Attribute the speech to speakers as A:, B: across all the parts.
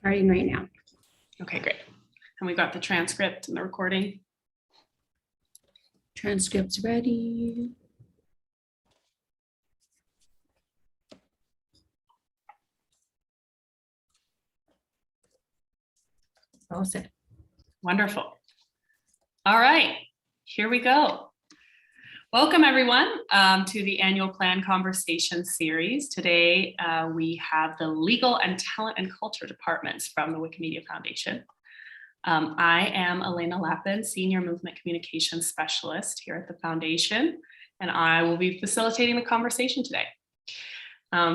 A: Starting right now.
B: Okay, great. And we got the transcript and the recording.
A: Transcript's ready. All set.
B: Wonderful. All right, here we go. Welcome everyone to the annual plan conversation series. Today we have the legal and talent and culture departments from the Wikimedia Foundation. I am Elena Lappin, Senior Movement Communications Specialist here at the Foundation, and I will be facilitating the conversation today.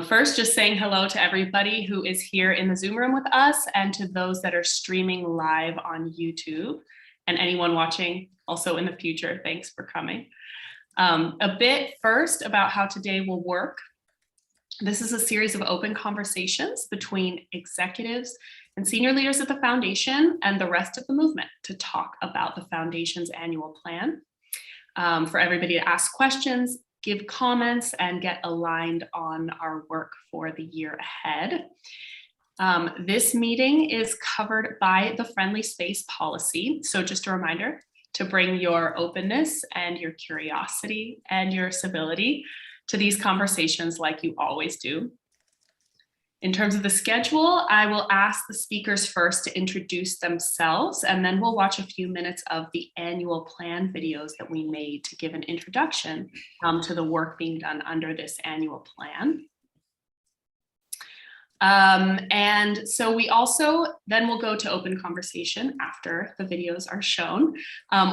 B: First, just saying hello to everybody who is here in the Zoom room with us and to those that are streaming live on YouTube, and anyone watching also in the future, thanks for coming. A bit first about how today will work. This is a series of open conversations between executives and senior leaders at the Foundation and the rest of the movement to talk about the Foundation's annual plan. For everybody to ask questions, give comments, and get aligned on our work for the year ahead. This meeting is covered by the Friendly Space Policy. So just a reminder to bring your openness and your curiosity and your civility to these conversations like you always do. In terms of the schedule, I will ask the speakers first to introduce themselves, and then we'll watch a few minutes of the annual plan videos that we made to give an introduction to the work being done under this annual plan. And so we also then will go to open conversation after the videos are shown.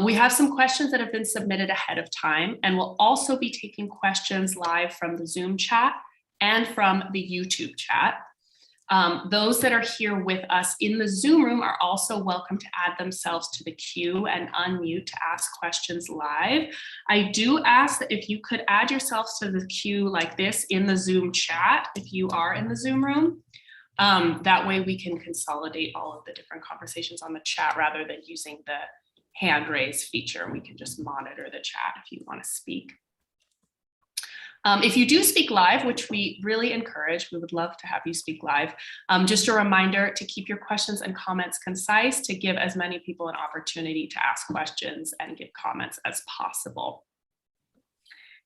B: We have some questions that have been submitted ahead of time, and we'll also be taking questions live from the Zoom chat and from the YouTube chat. Those that are here with us in the Zoom room are also welcome to add themselves to the queue and unmute to ask questions live. I do ask that if you could add yourselves to the queue like this in the Zoom chat, if you are in the Zoom room, that way we can consolidate all of the different conversations on the chat rather than using the hand raise feature. We can just monitor the chat if you want to speak. If you do speak live, which we really encourage, we would love to have you speak live. Just a reminder to keep your questions and comments concise to give as many people an opportunity to ask questions and give comments as possible.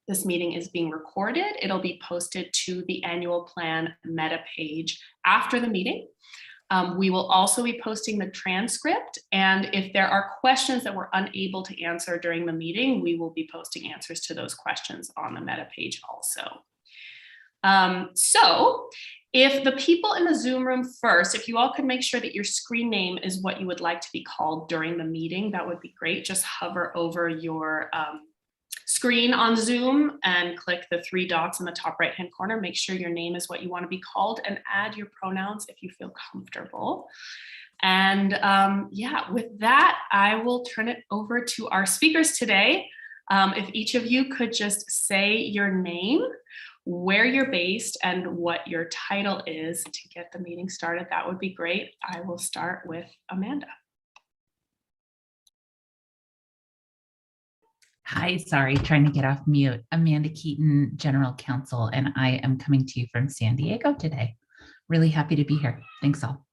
B: This meeting is being recorded. It'll be posted to the annual plan meta page after the meeting. We will also be posting the transcript, and if there are questions that we're unable to answer during the meeting, we will be posting answers to those questions on the meta page also. So if the people in the Zoom room first, if you all could make sure that your screen name is what you would like to be called during the meeting, that would be great. Just hover over your screen on Zoom and click the three dots in the top right hand corner. Make sure your name is what you want to be called and add your pronouns if you feel comfortable. And yeah, with that, I will turn it over to our speakers today. If each of you could just say your name, where you're based, and what your title is to get the meeting started, that would be great. I will start with Amanda.
C: Hi, sorry, trying to get off mute. Amanda Keton, General Counsel, and I am coming to you from San Diego today. Really happy to be here. Thanks all.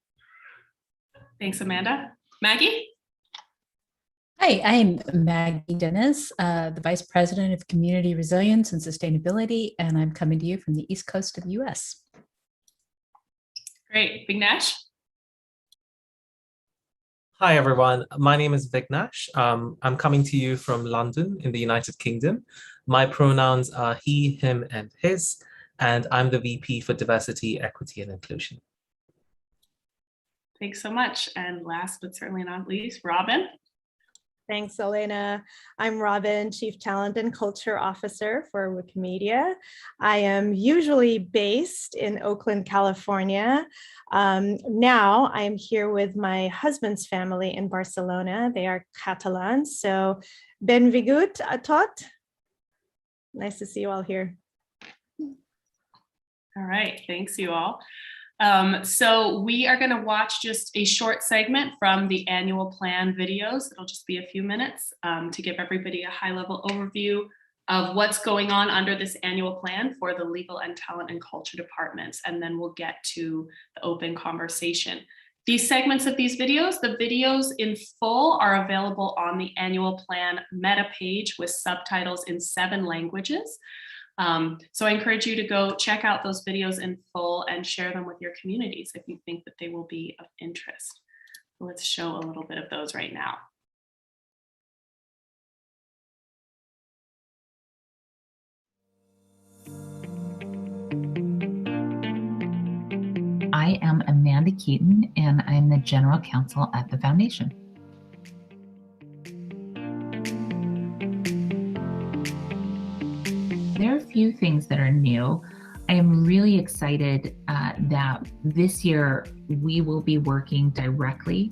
B: Thanks, Amanda. Maggie?
D: Hi, I'm Maggie Dennis, the Vice President of Community Resilience and Sustainability, and I'm coming to you from the East Coast of the US.
B: Great. Vignesh?
E: Hi, everyone. My name is Vignesh. I'm coming to you from London in the United Kingdom. My pronouns are he, him, and his, and I'm the VP for Diversity, Equity, and Inclusion.
B: Thanks so much. And last but certainly not least, Robyn.
F: Thanks, Elena. I'm Robyn, Chief Talent and Culture Officer for Wikimedia. I am usually based in Oakland, California. Now I'm here with my husband's family in Barcelona. They are Catalan. So benvingut a tot. Nice to see you all here.
B: All right, thanks you all. So we are going to watch just a short segment from the annual plan videos. It'll just be a few minutes to give everybody a high-level overview of what's going on under this annual plan for the legal and talent and culture departments, and then we'll get to the open conversation. These segments of these videos, the videos in full are available on the annual plan meta page with subtitles in 7 languages. So I encourage you to go check out those videos in full and share them with your communities if you think that they will be of interest. Let's show a little bit of those right now.
C: I am Amanda Keton, and I'm the General Counsel at the Foundation. There are a few things that are new. I am really excited that this year we will be working directly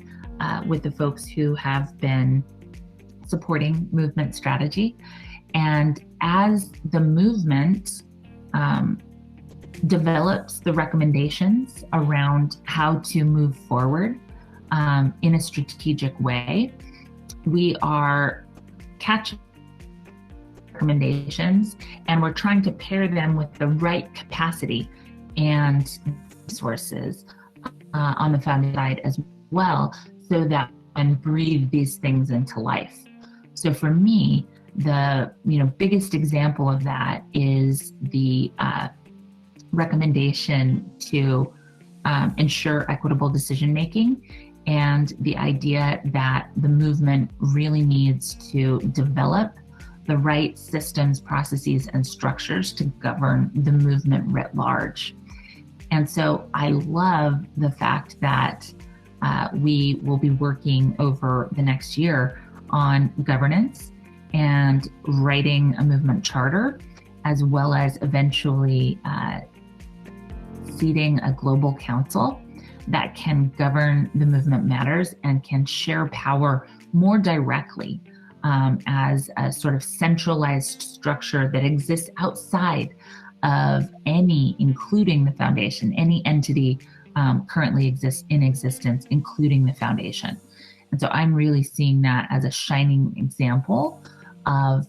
C: with the folks who have been supporting movement strategy. And as the movement develops the recommendations around how to move forward in a strategic way, we are catching recommendations and we're trying to pair them with the right capacity and resources on the foundation side as well, so that we can breathe these things into life. So for me, the biggest example of that is the recommendation to ensure equitable decision making, and the idea that the movement really needs to develop the right systems, processes, and structures to govern the movement writ large. And so I love the fact that we will be working over the next year on governance and writing a movement charter, as well as eventually seating a global council that can govern the movement matters and can share power more directly as a sort of centralized structure that exists outside of any, including the foundation, any entity currently exists in existence, including the foundation. And so I'm really seeing that as a shining example of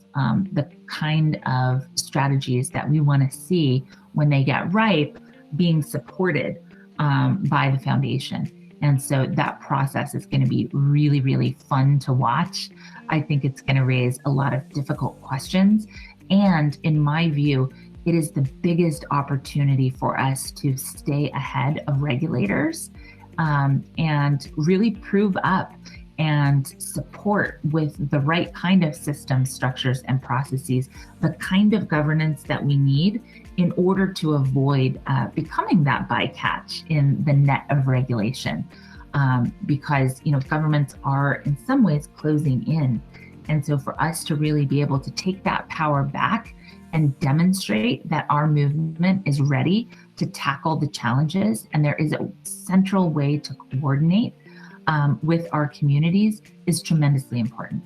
C: the kind of strategies that we want to see when they get ripe being supported by the foundation. And so that process is going to be really, really fun to watch. I think it's going to raise a lot of difficult questions. And in my view, it is the biggest opportunity for us to stay ahead of regulators and really prove up and support with the right kind of systems, structures, and processes, the kind of governance that we need in order to avoid becoming that bycatch in the net of regulation. Because governments are in some ways closing in. And so for us to really be able to take that power back and demonstrate that our movement is ready to tackle the challenges, and there is a central way to coordinate with our communities, is tremendously important.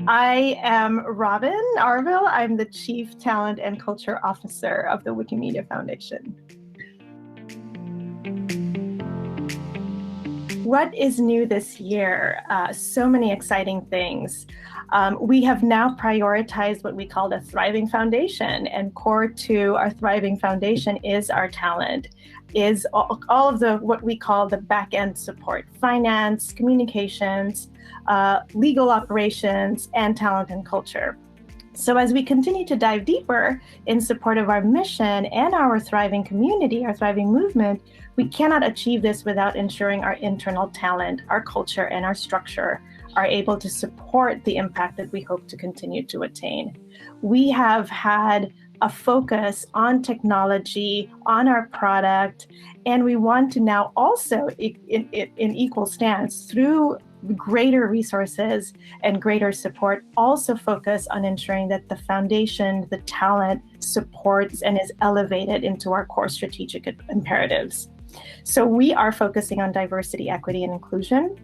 F: I am Robyn Arville. I'm the Chief Talent and Culture Officer of the Wikimedia Foundation. What is new this year? So many exciting things. We have now prioritized what we call a thriving foundation, and core to our thriving foundation is our talent, is all of the what we call the back-end support: finance, communications, legal operations, and talent and culture. So as we continue to dive deeper in support of our mission and our thriving community, our thriving movement, we cannot achieve this without ensuring our internal talent, our culture, and our structure are able to support the impact that we hope to continue to attain. We have had a focus on technology, on our product, and we want to now also, in equal stance, through greater resources and greater support, also focus on ensuring that the foundation, the talent, supports and is elevated into our core strategic imperatives. So we are focusing on diversity, equity, and inclusion.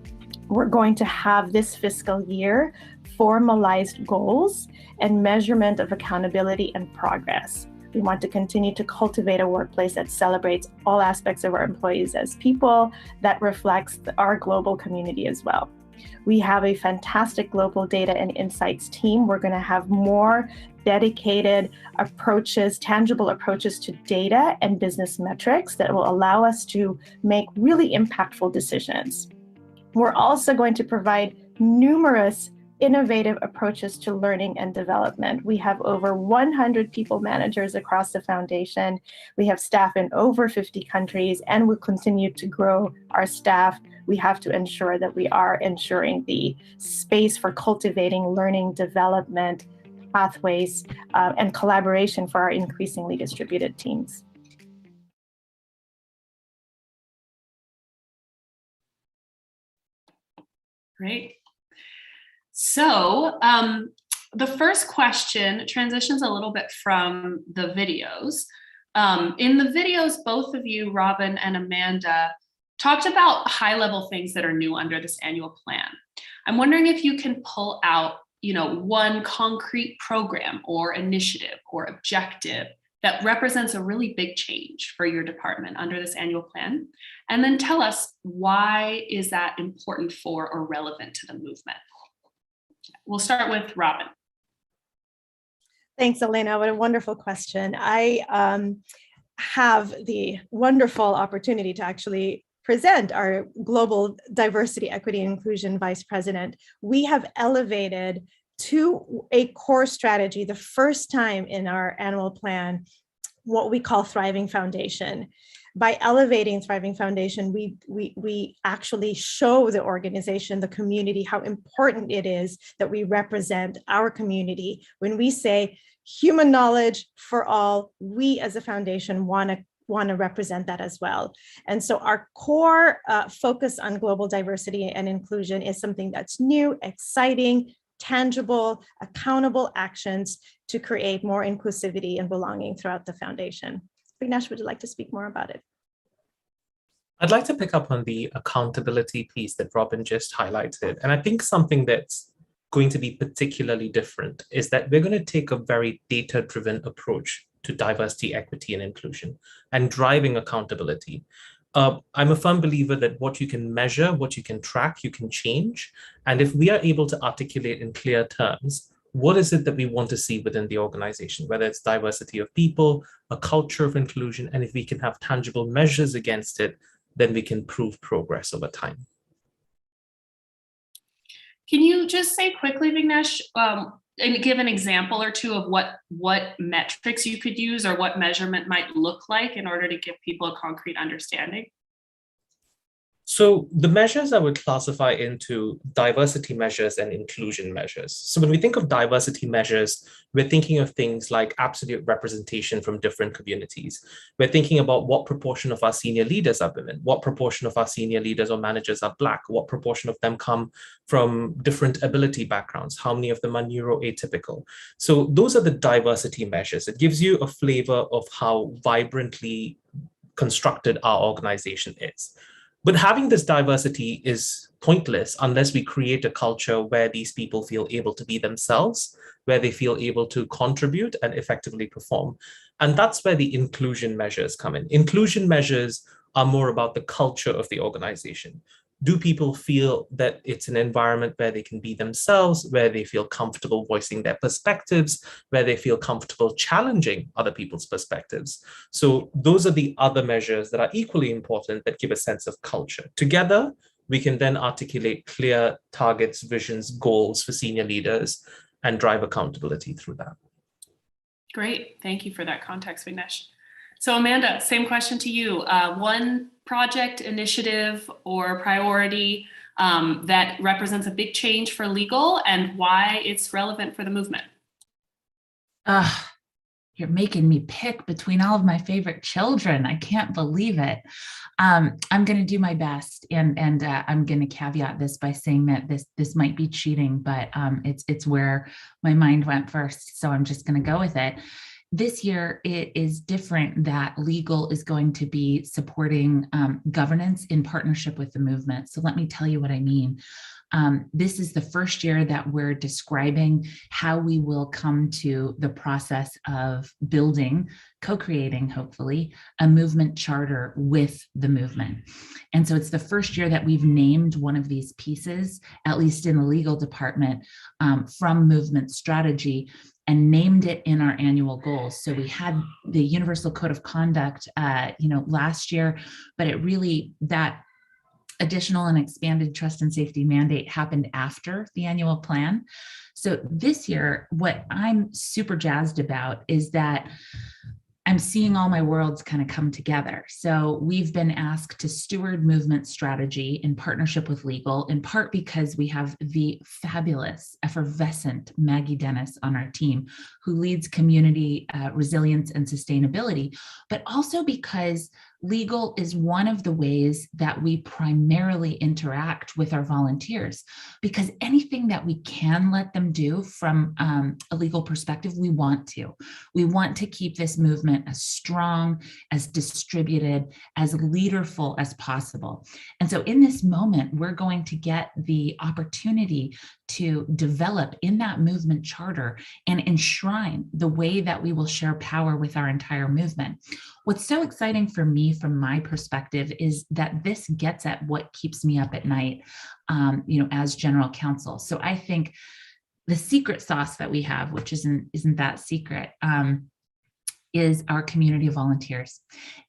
F: We're going to have this fiscal year formalized goals and measurement of accountability and progress. We want to continue to cultivate a workplace that celebrates all aspects of our employees as people, that reflects our global community as well. We have a fantastic global data and insights team. We're going to have more dedicated approaches, tangible approaches to data and business metrics that will allow us to make really impactful decisions. We're also going to provide numerous innovative approaches to learning and development. We have over 100 people managers across the foundation. We have staff in over 50 countries, and we'll continue to grow our staff. We have to ensure that we are ensuring the space for cultivating learning, development, pathways, and collaboration for our increasingly distributed teams.
B: Great. So the first question transitions a little bit from the videos. In the videos, both of you, Robyn and Amanda, talked about high-level things that are new under this annual plan. I'm wondering if you can pull out, one concrete program or initiative or objective that represents a really big change for your department under this annual plan, and then tell us why is that important for or relevant to the movement. We'll start with Robyn.
F: Thanks, Elena. What a wonderful question. I have the wonderful opportunity to actually present our Global Diversity, Equity, and Inclusion Vice President. We have elevated to a core strategy, the first time in our annual plan, what we call Thriving Foundation. By elevating Thriving Foundation, we actually show the organization, the community, how important it is that we represent our community. When we say human knowledge for all, we as a foundation want to represent that as well. And so our core focus on global diversity and inclusion is something that's new, exciting, tangible, accountable actions to create more inclusivity and belonging throughout the foundation. Vignesh, would you like to speak more about it?
E: I'd like to pick up on the accountability piece that Robyn just highlighted. And I think something that's going to be particularly different is that we're going to take a very data-driven approach to diversity, equity, and inclusion and driving accountability. I'm a firm believer that what you can measure, what you can track, you can change. And if we are able to articulate in clear terms, what is it that we want to see within the organization, whether it's diversity of people, a culture of inclusion, and if we can have tangible measures against it, then we can prove progress over time.
B: Can you just say quickly, Vignesh, and give an example or two of what metrics you could use or what measurement might look like in order to give people a concrete understanding?
E: So the measures I would classify into diversity measures and inclusion measures. So when we think of diversity measures, we're thinking of things like absolute representation from different communities. We're thinking about what proportion of our senior leaders are women, what proportion of our senior leaders or managers are Black, what proportion of them come from different ability backgrounds, how many of them are neuroatypical. So those are the diversity measures. It gives you a flavor of how vibrantly constructed our organization is. But having this diversity is pointless unless we create a culture where these people feel able to be themselves, where they feel able to contribute and effectively perform. And that's where the inclusion measures come in. Inclusion measures are more about the culture of the organization. Do people feel that it's an environment where they can be themselves, where they feel comfortable voicing their perspectives, where they feel comfortable challenging other people's perspectives? So those are the other measures that are equally important that give a sense of culture. Together, we can then articulate clear targets, visions, goals for senior leaders and drive accountability through that.
B: Great. Thank you for that context, Vignesh. So Amanda, same question to you. One project, initiative, or priority that represents a big change for legal and why it's relevant for the movement.
C: You're making me pick between all of my favorite children. I can't believe it. I'm going to do my best, and I'm going to caveat this by saying that this might be cheating, but it's where my mind went first, so I'm just going to go with it. This year, it is different that legal is going to be supporting governance in partnership with the movement. So let me tell you what I mean. This is the first year that we're describing how we will come to the process of building, co-creating, hopefully, a movement charter with the movement. And so it's the first year that we've named one of these pieces, at least in the legal department, from movement strategy, and named it in our annual goals. So we had the Universal Code of Conduct, last year, but it really, that additional and expanded trust and safety mandate happened after the annual plan. So this year, what I'm super jazzed about is that I'm seeing all my worlds kind of come together. So we've been asked to steward movement strategy in partnership with legal, in part because we have the fabulous, effervescent Maggie Dennis on our team, who leads community resilience and sustainability, but also because legal is one of the ways that we primarily interact with our volunteers, because anything that we can let them do from a legal perspective, we want to. We want to keep this movement as strong, as distributed, as leaderful as possible. And so in this moment, we're going to get the opportunity to develop in that movement charter and enshrine the way that we will share power with our entire movement. What's so exciting for me from my perspective is that this gets at what keeps me up at night, as general counsel. So I think the secret sauce that we have, which isn't that secret, is our community of volunteers.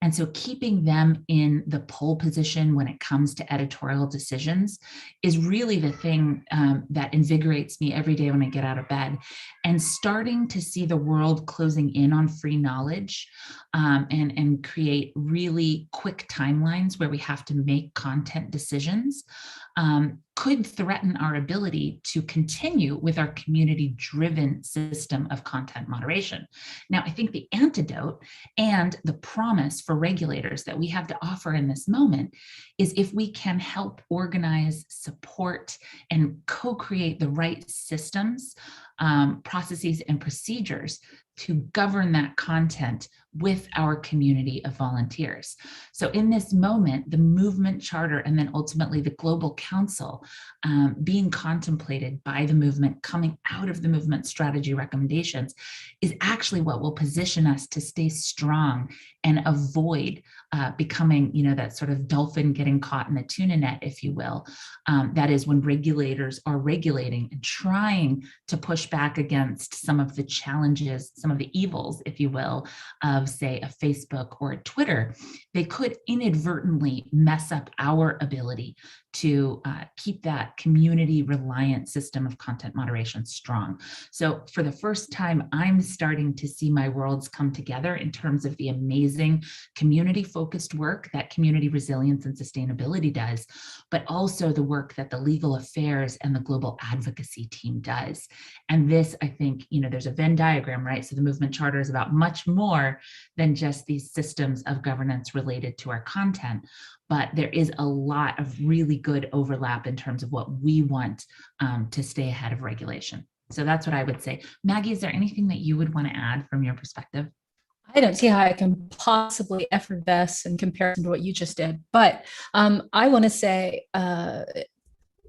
C: And so keeping them in the pole position when it comes to editorial decisions is really the thing that invigorates me every day when I get out of bed. And starting to see the world closing in on free knowledge and create really quick timelines where we have to make content decisions could threaten our ability to continue with our community-driven system of content moderation. Now, I think the antidote and the promise for regulators that we have to offer in this moment is if we can help organize, support, and co-create the right systems, processes, and procedures to govern that content with our community of volunteers. So in this moment, the movement charter and then ultimately the global council being contemplated by the movement, coming out of the movement strategy recommendations, is actually what will position us to stay strong and avoid becoming, that sort of dolphin getting caught in the tuna net, if you will. That is when regulators are regulating and trying to push back against some of the challenges, some of the evils, if you will, of say a Facebook or a Twitter. They could inadvertently mess up our ability to keep that community reliant system of content moderation strong. So for the first time, I'm starting to see my worlds come together in terms of the amazing community focused work that community resilience and sustainability does, but also the work that the legal affairs and the global advocacy team does. And this, I think, there's a Venn diagram, right? So the movement charter is about much more than just these systems of governance related to our content. But there is a lot of really good overlap in terms of what we want to stay ahead of regulation. So that's what I would say. Maggie, is there anything that you would want to add from your perspective?
D: I don't see how I can possibly effervesce in comparison to what you just did. But I want to say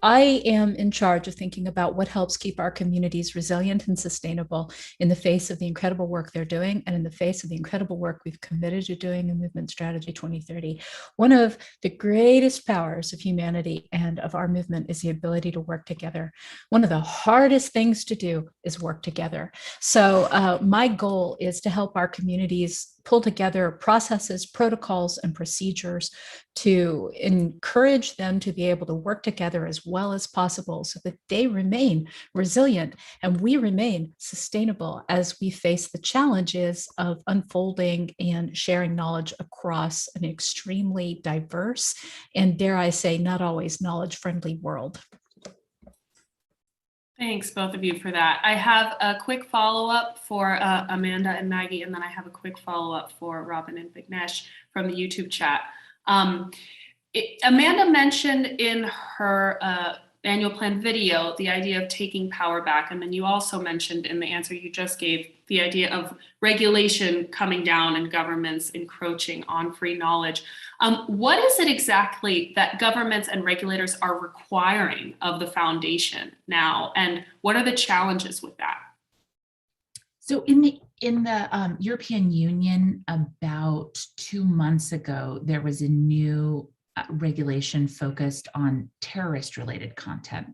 D: I am in charge of thinking about what helps keep our communities resilient and sustainable in the face of the incredible work they're doing and in the face of the incredible work we've committed to doing in Movement Strategy 2030. One of the greatest powers of humanity and of our movement is the ability to work together. One of the hardest things to do is work together. So my goal is to help our communities pull together processes, protocols, and procedures to encourage them to be able to work together as well as possible so that they remain resilient and we remain sustainable as we face the challenges of unfolding and sharing knowledge across an extremely diverse and, dare I say, not always knowledge-friendly world.
B: Thanks, both of you, for that. I have a quick follow-up for Amanda and Maggie, and then I have a quick follow-up for Robyn and Vignesh from the YouTube chat. Amanda mentioned in her annual plan video, the idea of taking power back. And then you also mentioned in the answer you just gave, the idea of regulation coming down and governments encroaching on free knowledge. What is it exactly that governments and regulators are requiring of the foundation now? And what are the challenges with that?
C: So in the European Union, about 2 months ago, there was a new regulation focused on terrorist-related content,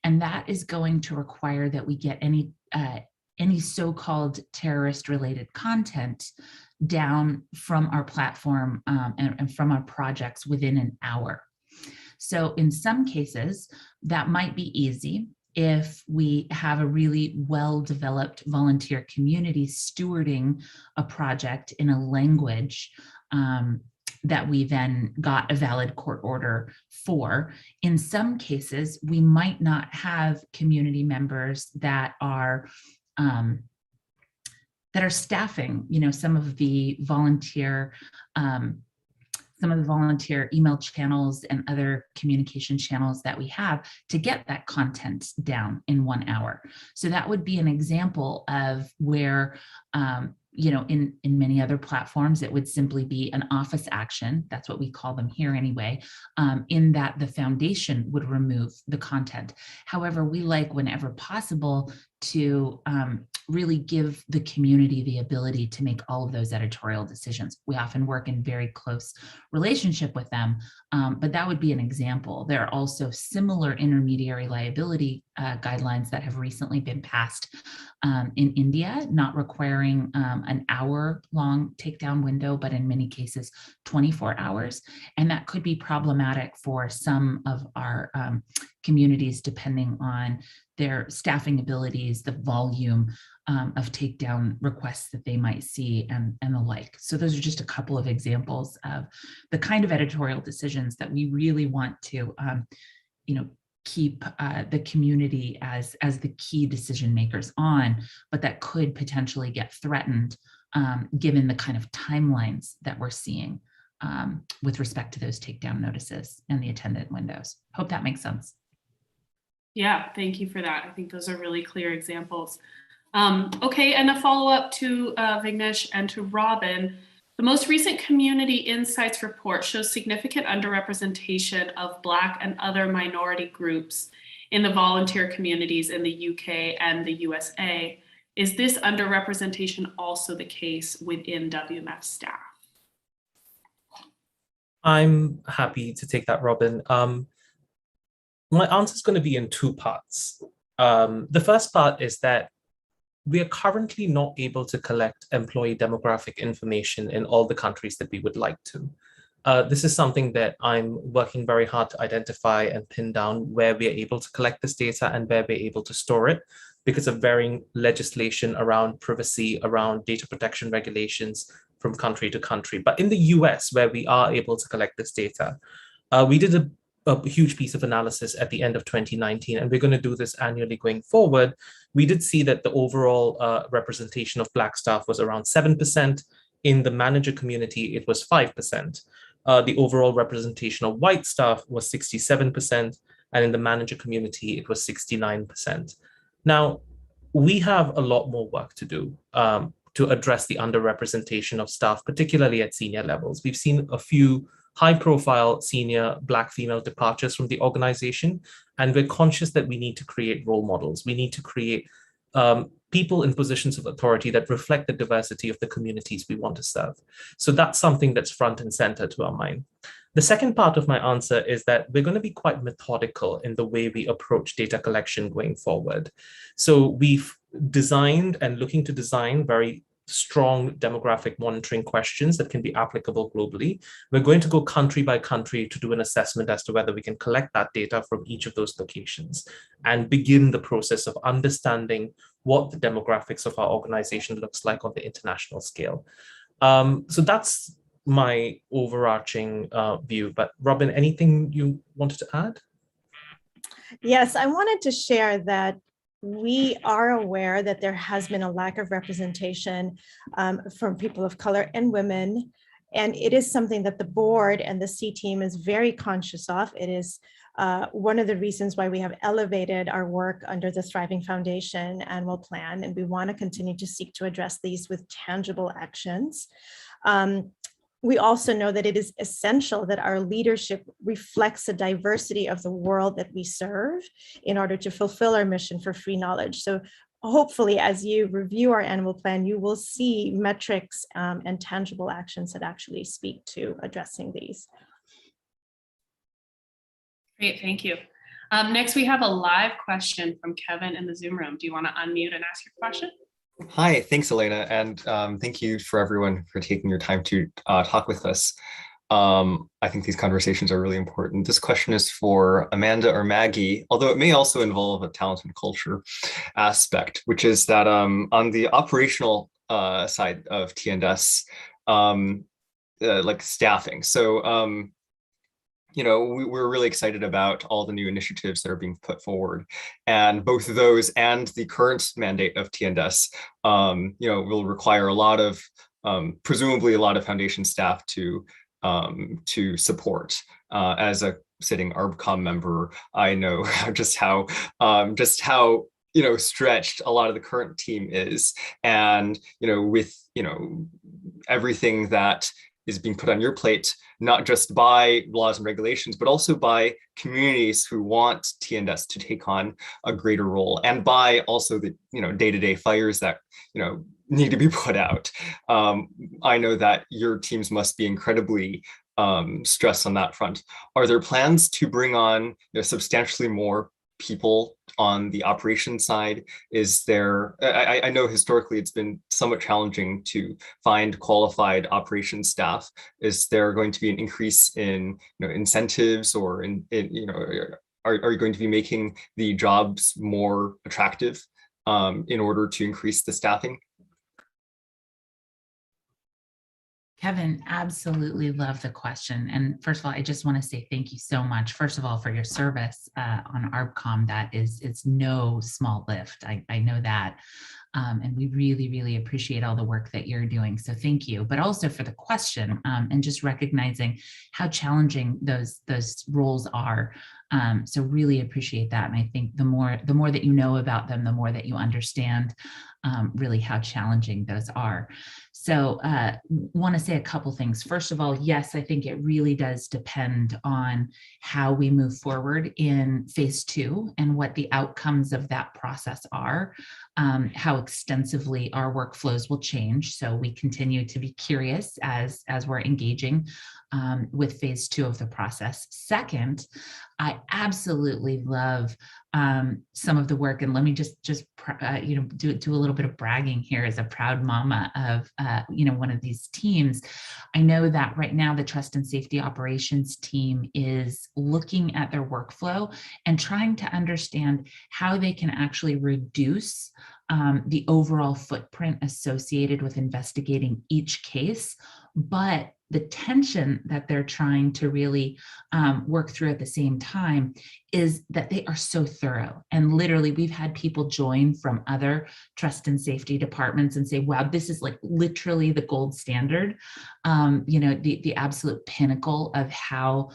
C: and that is going to require that we get any so-called terrorist-related content down from our platform and from our projects within an hour. So in some cases, that might be easy if we have a really well-developed volunteer community stewarding a project in a language that we then got a valid court order for. In some cases, we might not have community members that are staffing, some of the volunteer email channels and other communication channels that we have to get that content down in 1 hour. So that would be an example of where, in many other platforms, it would simply be an office action. That's what we call them here anyway, in that the foundation would remove the content. However, we like, whenever possible, to really give the community the ability to make all of those editorial decisions. We often work in very close relationship with them, but that would be an example. There are also similar intermediary liability guidelines that have recently been passed in India, not requiring an hour-long takedown window, but in many cases 24 hours. And that could be problematic for some of our communities, depending on their staffing abilities, the volume of takedown requests that they might see, and the like. So those are just a couple of examples of the kind of editorial decisions that we really want to, keep the community as the key decision makers on, but that could potentially get threatened given the kind of timelines that we're seeing with respect to those takedown notices and the attendant windows. Hope that makes sense.
B: Yeah, thank you for that. I think those are really clear examples. Okay, and a follow-up to Vignesh and to Robyn. The most recent Community Insights report shows significant underrepresentation of Black and other minority groups in the volunteer communities in the UK and the USA. Is this underrepresentation also the case within WMF staff?
E: I'm happy to take that, Robyn. My answer is going to be in 2 parts. The first part is that we are currently not able to collect employee demographic information in all the countries that we would like to. This is something that I'm working very hard to identify and pin down, where we are able to collect this data and where we're able to store it, because of varying legislation around privacy, around data protection regulations from country to country. But in the US, where we are able to collect this data, we did a huge piece of analysis at the end of 2019, and we're going to do this annually going forward. We did see that the overall representation of Black staff was around 7%. In the manager community, it was 5%. The overall representation of white staff was 67%, and in the manager community, it was 69%. Now, we have a lot more work to do to address the underrepresentation of staff, particularly at senior levels. We've seen a few high-profile senior Black female departures from the organization, and we're conscious that we need to create role models. We need to create people in positions of authority that reflect the diversity of the communities we want to serve. So that's something that's front and center to our mind. The second part of my answer is that we're going to be quite methodical in the way we approach data collection going forward. So we've designed and looking to design very strong demographic monitoring questions that can be applicable globally. We're going to go country by country to do an assessment as to whether we can collect that data from each of those locations and begin the process of understanding what the demographics of our organization looks like on the international scale. So that's my overarching view. But Robyn, anything you wanted to add?
F: Yes, I wanted to share that we are aware that there has been a lack of representation from people of color and women, and it is something that the board and the C team is very conscious of. It is one of the reasons why we have elevated our work under the Thriving Foundation annual plan, and we want to continue to seek to address these with tangible actions. We also know that it is essential that our leadership reflects the diversity of the world that we serve in order to fulfill our mission for free knowledge. So hopefully, as you review our annual plan, you will see metrics and tangible actions that actually speak to addressing these.
B: Great, thank you. Next, we have a live question from Kevin in the Zoom room. Do you want to unmute and ask your question?
G: Hi, thanks, Elena, and thank you for everyone for taking your time to talk with us. I think these conversations are really important. This question is for Amanda or Maggie, although it may also involve a talent and culture aspect, which is that on the operational side of TNS, like staffing. So, we're really excited about all the new initiatives that are being put forward, and both of those and the current mandate of TNS, will require a lot of, presumably a lot of foundation staff to support. As a sitting ARBCOM member, I know just how stretched a lot of the current team is, and with everything that is being put on your plate, not just by laws and regulations, but also by communities who want TNS to take on a greater role, and by also the day-to-day fires that need to be put out. I know that your teams must be incredibly stressed on that front. Are there plans to bring on substantially more people on the operations side? Is there, I know historically it's been somewhat challenging to find qualified operations staff. Is there going to be an increase in incentives, or are you going to be making the jobs more attractive in order to increase the staffing?
C: Kevin, absolutely love the question. And first of all, I just want to say thank you so much, first of all, for your service on ARBCOM. It's no small lift. I know that. And we really, really appreciate all the work that you're doing. So thank you, but also for the question, and just recognizing how challenging those roles are. So really appreciate that. And I think the more that you know about them, the more that you understand really how challenging those are. So want to say a couple things. First of all, yes, I think it really does depend on how we move forward in phase 2 and what the outcomes of that process are, how extensively our workflows will change. So we continue to be curious as we're engaging with phase 2 of the process. Second, I absolutely love some of the work, and let me just do a little bit of bragging here as a proud mama of one of these teams. I know that right now the Trust and Safety Operations team is looking at their workflow and trying to understand how they can actually reduce the overall footprint associated with investigating each case, but the tension that they're trying to really work through at the same time is that they are so thorough. And literally, we've had people join from other trust and safety departments and say, wow, this is like literally the gold standard, the absolute pinnacle of how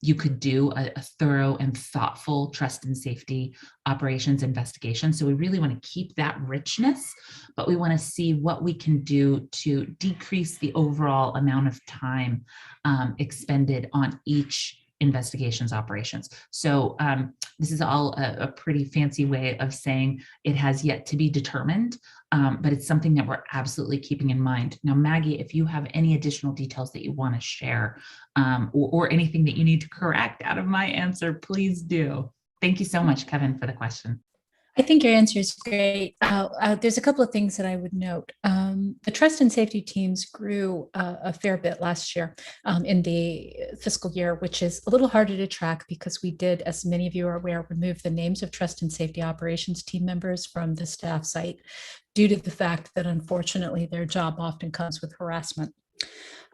C: you could do a thorough and thoughtful trust and safety operations investigation. So we really want to keep that richness, but we want to see what we can do to decrease the overall amount of time expended on each investigations operations. So this is all a pretty fancy way of saying it has yet to be determined, but it's something that we're absolutely keeping in mind. Now, Maggie, if you have any additional details that you want to share or anything that you need to correct out of my answer, please do. Thank you so much, Kevin, for the question.
D: I think your answer is great. There's a couple of things that I would note. The trust and safety teams grew a fair bit last year in the fiscal year, which is a little harder to track because we did, as many of you are aware, remove the names of trust and safety operations team members from the staff site due to the fact that unfortunately their job often comes with harassment.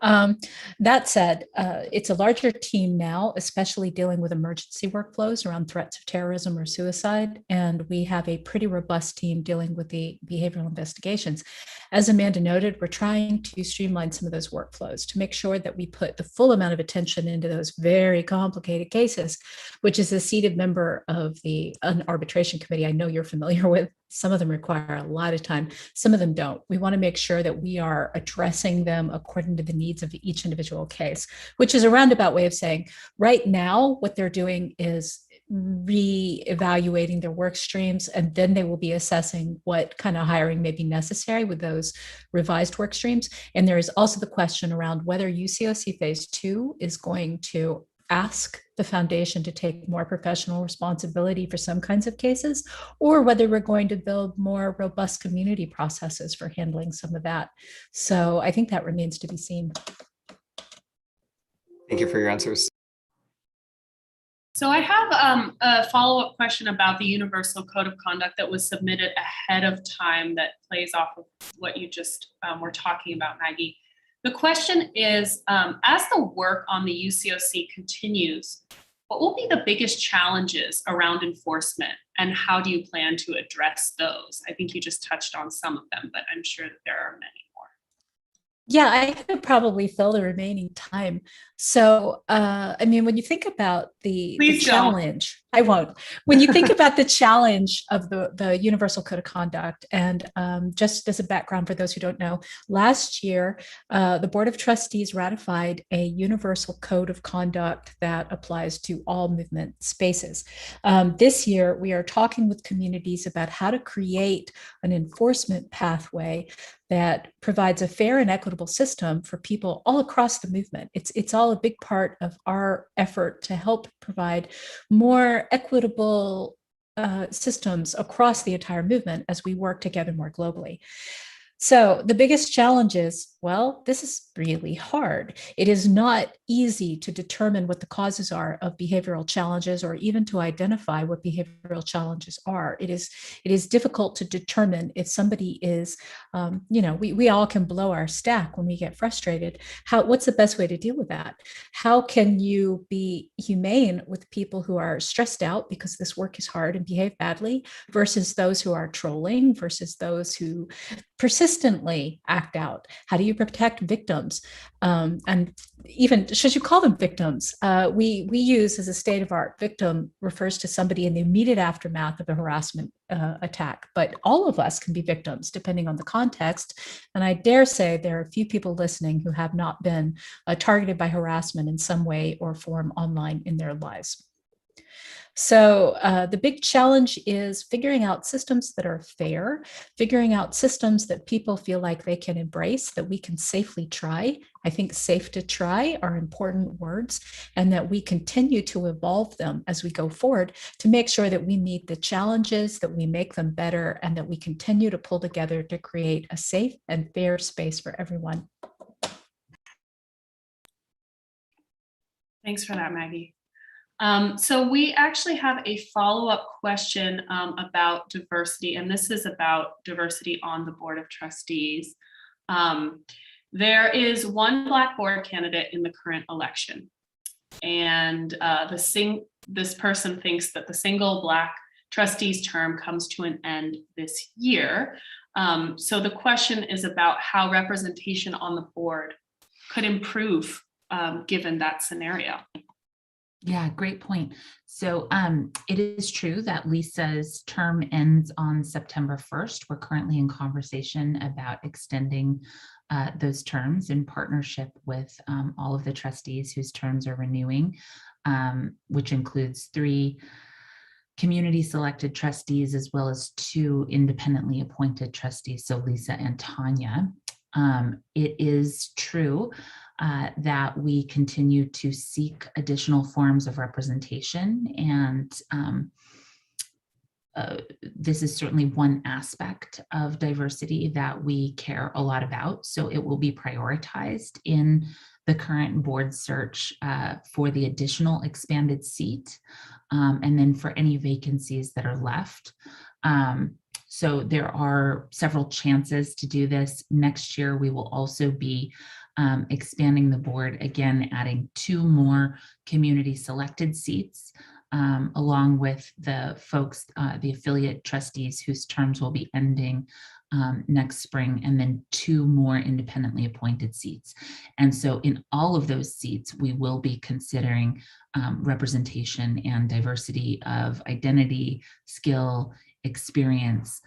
D: That said, it's a larger team now, especially dealing with emergency workflows around threats of terrorism or suicide. And we have a pretty robust team dealing with the behavioral investigations. As Amanda noted, we're trying to streamline some of those workflows to make sure that we put the full amount of attention into those very complicated cases, which is a seated member of an arbitration committee I know you're familiar with. Some of them require a lot of time, some of them don't. We want to make sure that we are addressing them according to the needs of each individual case, which is a roundabout way of saying right now what they're doing is re-evaluating their work streams, and then they will be assessing what kind of hiring may be necessary with those revised work streams. And there is also the question around whether UCOC Phase 2 is going to ask the foundation to take more professional responsibility for some kinds of cases, or whether we're going to build more robust community processes for handling some of that. So I think that remains to be seen.
G: Thank you for your answers.
B: So I have a follow-up question about the Universal Code of Conduct that was submitted ahead of time that plays off of what you just were talking about, Maggie. The question is, as the work on the UCOC continues, what will be the biggest challenges around enforcement, and how do you plan to address those? I think you just touched on some of them, but I'm sure that there are many more.
D: Yeah, I could probably fill the remaining time. So, I mean, when you think about the challenge, I won't. When you think about the challenge of the Universal Code of Conduct, and just as a background for those who don't know, last year, the Board of Trustees ratified a Universal Code of Conduct that applies to all movement spaces. This year, we are talking with communities about how to create an enforcement pathway that provides a fair and equitable system for people all across the movement. It's all a big part of our effort to help provide more equitable systems across the entire movement as we work together more globally. So the biggest challenge is, well, this is really hard. It is not easy to determine what the causes are of behavioral challenges, or even to identify what behavioral challenges are. It is difficult to determine if somebody is, we all can blow our stack when we get frustrated. What's the best way to deal with that? How can you be humane with people who are stressed out because this work is hard and behave badly, versus those who are trolling, versus those who persistently act out? How do you protect victims? And even, should you call them victims? We use as a state of art, victim refers to somebody in the immediate aftermath of a harassment attack, but all of us can be victims depending on the context. And I dare say there are a few people listening who have not been targeted by harassment in some way or form online in their lives. So the big challenge is figuring out systems that are fair, figuring out systems that people feel like they can embrace, that we can safely try. I think safe to try are important words, and that we continue to evolve them as we go forward to make sure that we meet the challenges, that we make them better, and that we continue to pull together to create a safe and fair space for everyone.
B: Thanks for that, Maggie. So we actually have a follow-up question about diversity, and this is about diversity on the Board of Trustees. There is one Black board candidate in the current election, and this person thinks that the single Black trustee's term comes to an end this year. So the question is about how representation on the board could improve given that scenario.
C: Yeah, great point. So it is true that Lisa's term ends on September 1st. We're currently in conversation about extending those terms in partnership with all of the trustees whose terms are renewing, which includes 3 community selected trustees as well as 2 independently appointed trustees, so Lisa and Tanya. It is true that we continue to seek additional forms of representation, and this is certainly one aspect of diversity that we care a lot about. So it will be prioritized in the current board search for the additional expanded seat, and then for any vacancies that are left. So there are several chances to do this. Next year, we will also be expanding the board, again, adding 2 more community selected seats, along with the folks, the affiliate trustees whose terms will be ending next spring, and then 2 more independently appointed seats. And so in all of those seats, we will be considering representation and diversity of identity, skill, experience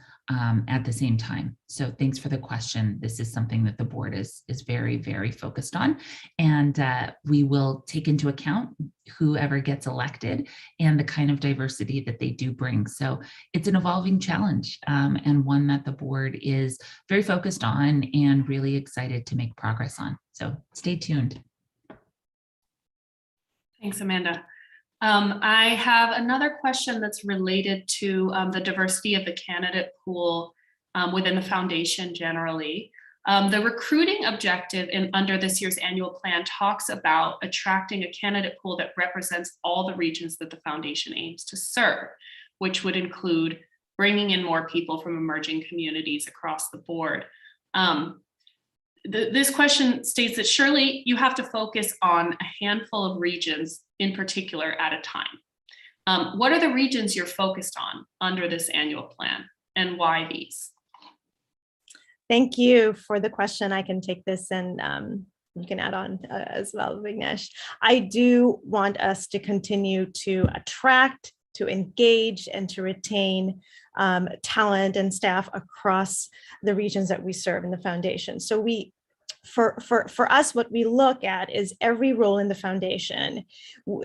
C: at the same time. So thanks for the question. This is something that the board is very, very focused on. And we will take into account whoever gets elected and the kind of diversity that they do bring. So it's an evolving challenge, and one that the board is very focused on and really excited to make progress on. So stay tuned.
B: Thanks, Amanda. I have another question that's related to the diversity of the candidate pool within the foundation generally. The recruiting objective under this year's annual plan talks about attracting a candidate pool that represents all the regions that the foundation aims to serve, which would include bringing in more people from emerging communities across the board. This question states that surely you have to focus on a handful of regions in particular at a time. What are the regions you're focused on under this annual plan, and why these?
F: Thank you for the question. I can take this, and you can add on as well, Vignesh. I do want us to continue to attract, to engage, and to retain talent and staff across the regions that we serve in the foundation. So for us, what we look at is every role in the foundation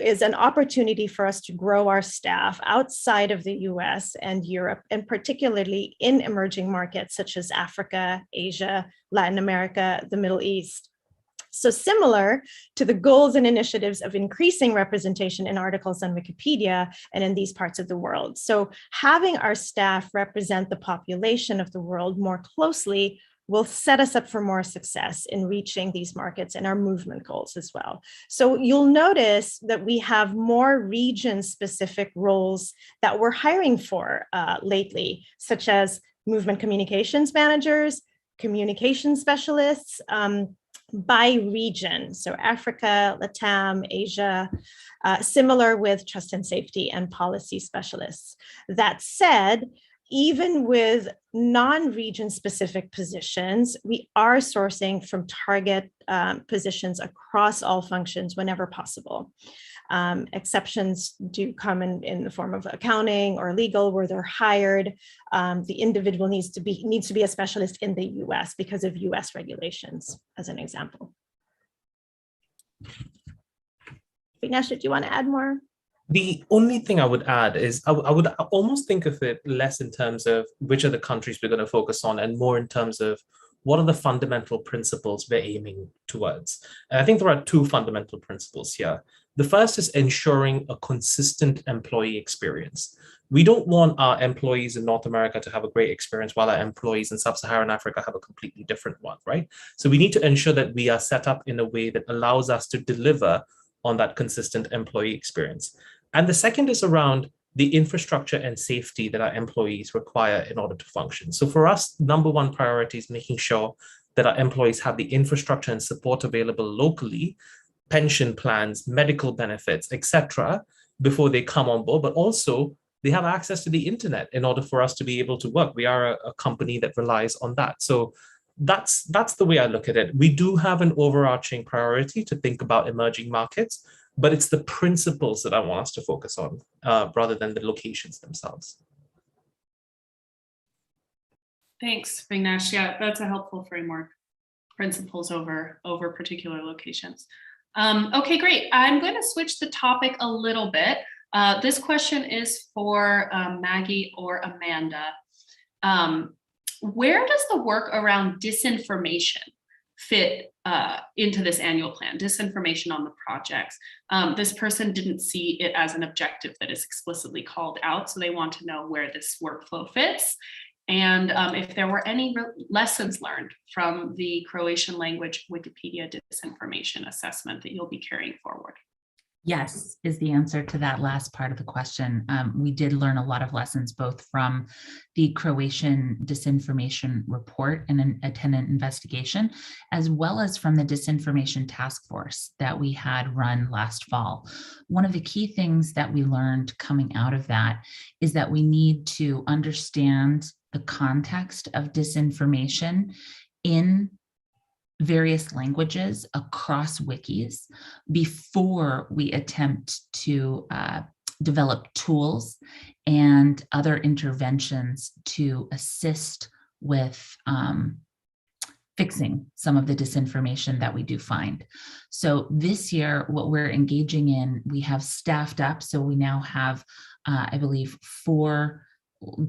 F: is an opportunity for us to grow our staff outside of the US and Europe, and particularly in emerging markets such as Africa, Asia, Latin America, the Middle East. So similar to the goals and initiatives of increasing representation in articles on Wikipedia and in these parts of the world. So having our staff represent the population of the world more closely will set us up for more success in reaching these markets and our movement goals as well. So you'll notice that we have more region-specific roles that we're hiring for lately, such as movement communications managers, communication specialists, by region, so Africa, LATAM, Asia, similar with trust and safety and policy specialists. That said, even with non-region specific positions, we are sourcing from target positions across all functions whenever possible. Exceptions do come in the form of accounting or legal, where they're hired. The individual needs to be a specialist in the US because of US regulations, as an example. Vignesh, do you want to add more?
E: The only thing I would add is I would almost think of it less in terms of which are the countries we're going to focus on, and more in terms of what are the fundamental principles we're aiming towards. And I think there are 2 fundamental principles here. The first is ensuring a consistent employee experience. We don't want our employees in North America to have a great experience while our employees in Sub-Saharan Africa have a completely different one, right? So we need to ensure that we are set up in a way that allows us to deliver on that consistent employee experience. And the second is around the infrastructure and safety that our employees require in order to function. So for us, number 1 priority is making sure that our employees have the infrastructure and support available locally, pension plans, medical benefits, etc., before they come on board, but also they have access to the internet in order for us to be able to work. We are a company that relies on that. So that's the way I look at it. We do have an overarching priority to think about emerging markets, but it's the principles that I want us to focus on rather than the locations themselves.
B: Thanks, Vignesh. Yeah, that's a helpful framework. Principles over particular locations. Okay, great. I'm going to switch the topic a little bit. This question is for Maggie or Amanda. Where does the work around disinformation fit into this annual plan, disinformation on the projects? This person didn't see it as an objective that is explicitly called out, so they want to know where this workflow fits, and if there were any lessons learned from the Croatian language Wikipedia disinformation assessment that you'll be carrying forward.
C: Yes, is the answer to that last part of the question. We did learn a lot of lessons, both from the Croatian disinformation report and an attendant investigation, as well as from the disinformation task force that we had run last fall. One of the key things that we learned coming out of that is that we need to understand the context of disinformation in various languages across wikis before we attempt to develop tools and other interventions to assist with fixing some of the disinformation that we do find. So this year, what we're engaging in, we have staffed up. So we now have, I believe, 4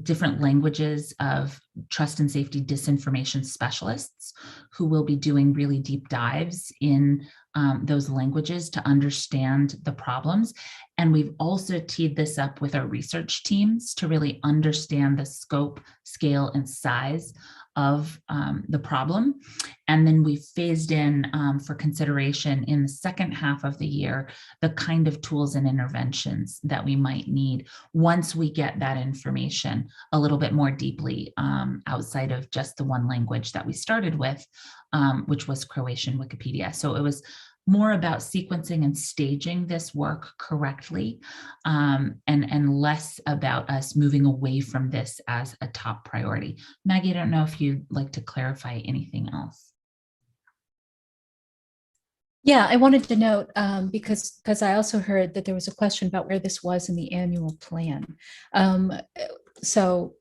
C: different languages of trust and safety disinformation specialists who will be doing really deep dives in those languages to understand the problems. And we've also teed this up with our research teams to really understand the scope, scale, and size of the problem. And then we phased in for consideration in the second half of the year, the kind of tools and interventions that we might need once we get that information a little bit more deeply outside of just the one language that we started with, which was Croatian Wikipedia. So it was more about sequencing and staging this work correctly, and less about us moving away from this as a top priority. Maggie, I don't know if you'd like to clarify anything else.
D: Yeah, I wanted to note, because I also heard that there was a question about where this was in the annual plan. So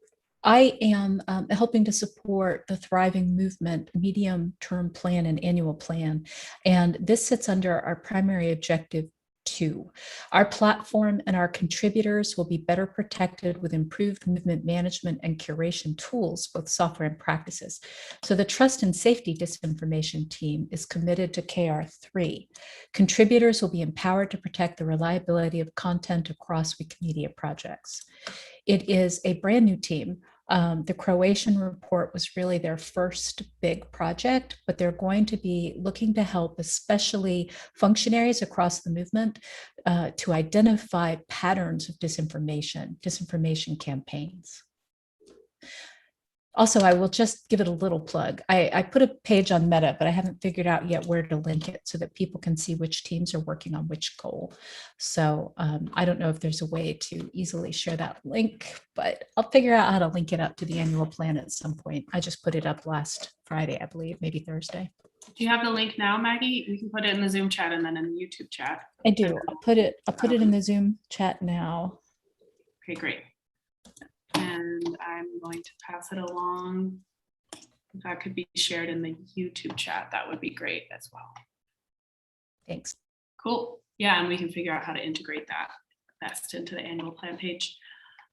D: I am helping to support the Thriving Movement medium-term plan and annual plan. And this sits under our primary objective 2. Our platform and our contributors will be better protected with improved movement management and curation tools, both software and practices. So the Trust and Safety Disinformation team is committed to KR3. Contributors will be empowered to protect the reliability of content across Wikimedia projects. It is a brand new team. The Croatian report was really their first big project, but they're going to be looking to help, especially functionaries across the movement, to identify patterns of disinformation campaigns. Also, I will just give it a little plug. I put a page on Meta, but I haven't figured out yet where to link it so that people can see which teams are working on which goal. So I don't know if there's a way to easily share that link, but I'll figure out how to link it up to the annual plan at some point. I just put it up last Friday, I believe, maybe Thursday.
B: Do you have the link now, Maggie? We can put it in the Zoom chat and then in the YouTube chat.
D: I do. I'll put it in the Zoom chat now.
B: Okay, great. And I'm going to pass it along. If that could be shared in the YouTube chat, that would be great as well.
D: Thanks.
B: Cool. Yeah, and we can figure out how to integrate that best into the annual plan page.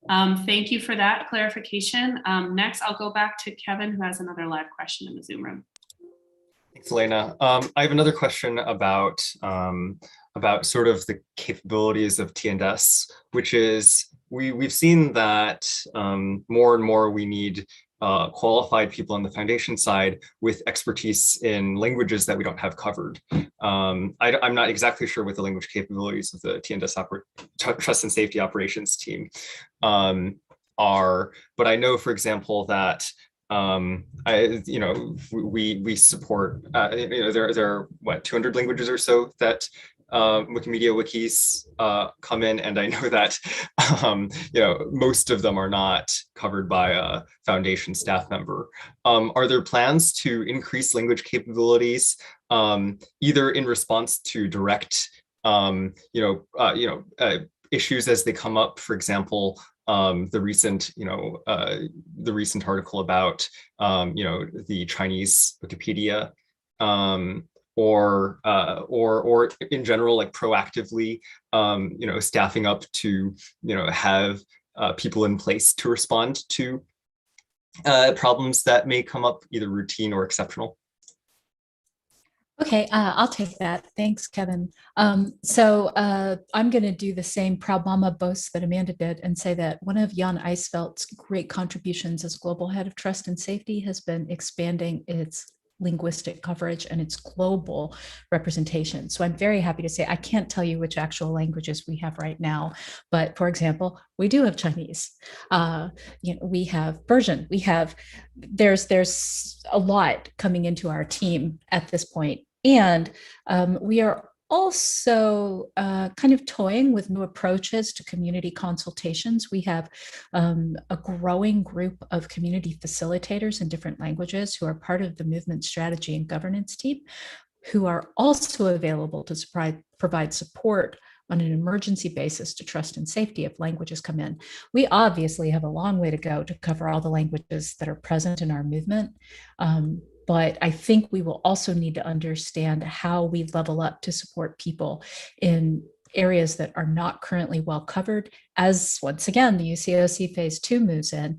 B: Thank you for that clarification. Next, I'll go back to Kevin, who has another live question in the Zoom room.
G: Thanks, Elena. I have another question about sort of the capabilities of TNS, which is we've seen that more and more we need qualified people on the foundation side with expertise in languages that we don't have covered. I'm not exactly sure what the language capabilities of the TNS Trust and Safety Operations team are, but I know, for example, that we support, there are what, 200 languages or so that Wikimedia wikis come in, and I know that most of them are not covered by a foundation staff member. Are there plans to increase language capabilities, either in response to direct issues as they come up? For example, the recent article about the Chinese Wikipedia, or in general, like proactively, staffing up to, have people in place to respond to problems that may come up, either routine or exceptional.
D: Okay, I'll take that. Thanks, Kevin. So I'm going to do the same Proud Mama boast that Amanda did and say that one of Jan Eisfeldt's great contributions as Global Head of Trust and Safety has been expanding its linguistic coverage and its global representation. So I'm very happy to say, I can't tell you which actual languages we have right now, but for example, we do have Chinese, we have Persian, there's a lot coming into our team at this point. And we are also kind of toying with new approaches to community consultations. We have a growing group of community facilitators in different languages who are part of the movement strategy and governance team, who are also available to provide support on an emergency basis to trust and safety if languages come in. We obviously have a long way to go to cover all the languages that are present in our movement. But I think we will also need to understand how we level up to support people in areas that are not currently well covered, as once again, the UCOC phase 2 moves in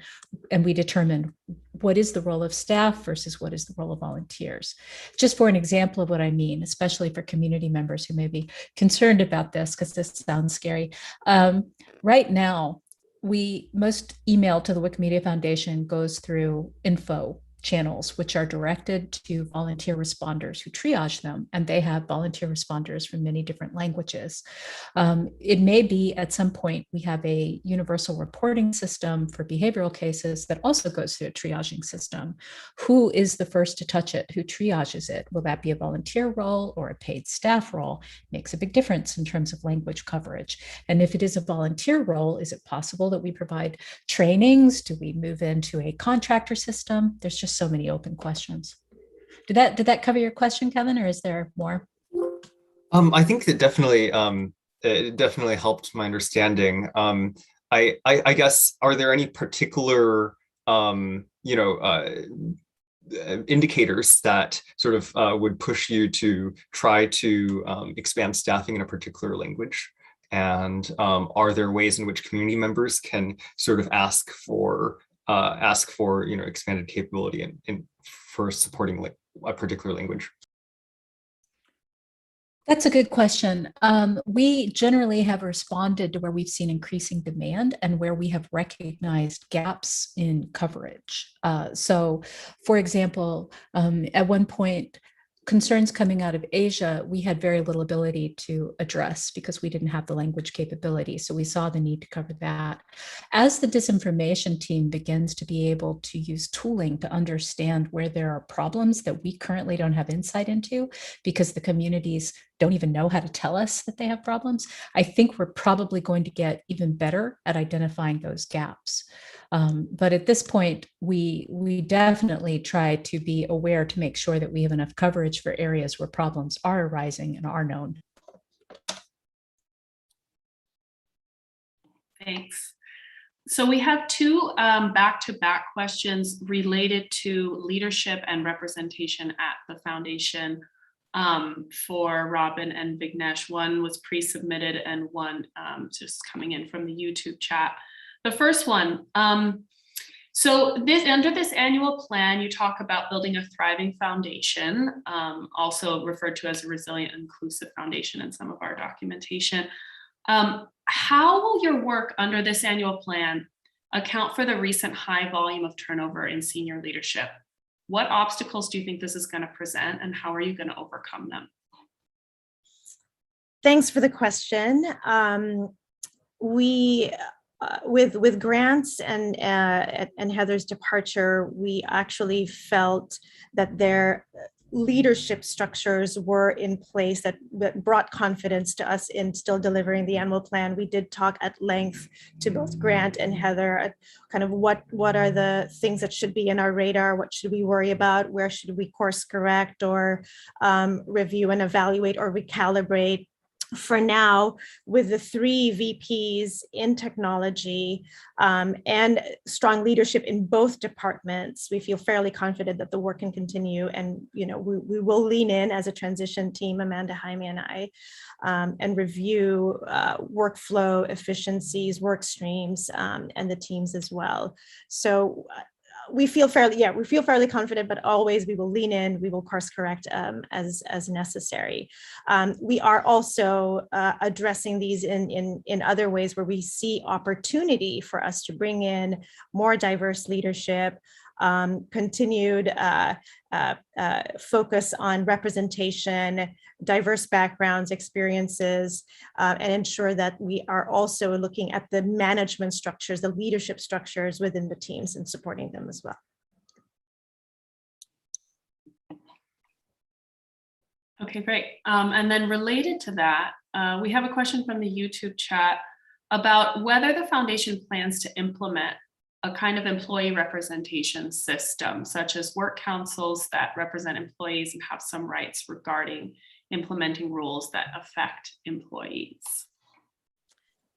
D: and we determine what is the role of staff versus what is the role of volunteers. Just for an example of what I mean, especially for community members who may be concerned about this, because this sounds scary. Right now, most email to the Wikimedia Foundation goes through info channels, which are directed to volunteer responders who triage them, and they have volunteer responders from many different languages. It may be at some point we have a universal reporting system for behavioral cases that also goes through a triaging system. Who is the first to touch it? Who triages it? Will that be a volunteer role or a paid staff role? Makes a big difference in terms of language coverage. And if it is a volunteer role, is it possible that we provide trainings? Do we move into a contractor system? There's just so many open questions. Did that cover your question, Kevin, or is there more?
G: I think that definitely it definitely helped my understanding. I guess, are there any particular indicators that sort of would push you to try to expand staffing in a particular language? And are there ways in which community members can sort of ask for expanded capability for supporting like a particular language?
D: That's a good question. We generally have responded to where we've seen increasing demand and where we have recognized gaps in coverage. So, for example, at one point, concerns coming out of Asia, we had very little ability to address because we didn't have the language capability. So we saw the need to cover that. As the disinformation team begins to be able to use tooling to understand where there are problems that we currently don't have insight into because the communities don't even know how to tell us that they have problems, I think we're probably going to get even better at identifying those gaps. But at this point, we definitely try to be aware to make sure that we have enough coverage for areas where problems are arising and are known.
B: Thanks. So we have two back-to-back questions related to leadership and representation at the foundation for Robyn and Vignesh. One was pre-submitted and one just coming in from the YouTube chat. The first one, so under this annual plan, you talk about building a thriving foundation, also referred to as a resilient and inclusive foundation in some of our documentation. How will your work under this annual plan account for the recent high volume of turnover in senior leadership? What obstacles do you think this is going to present, and how are you going to overcome them?
F: Thanks for the question. With Grant's and Heather's departure, we actually felt that their leadership structures were in place that brought confidence to us in still delivering the annual plan. We did talk at length to both Grant and Heather, kind of what are the things that should be in our radar, what should we worry about, where should we course correct or review and evaluate or recalibrate. For now, with the 3 VPs in technology and strong leadership in both departments, we feel fairly confident that the work can continue. And we will lean in as a transition team, Amanda, Jaime, and I, and review workflow efficiencies, work streams, and the teams as well. So we feel fairly confident, but always we will lean in, we will course correct as necessary. We are also addressing these in other ways where we see opportunity for us to bring in more diverse leadership, continued focus on representation, diverse backgrounds, experiences, and ensure that we are also looking at the management structures, the leadership structures within the teams and supporting them as well.
B: Okay, great. And then related to that, we have a question from the YouTube chat about whether the foundation plans to implement a kind of employee representation system, such as work councils that represent employees and have some rights regarding implementing rules that affect employees.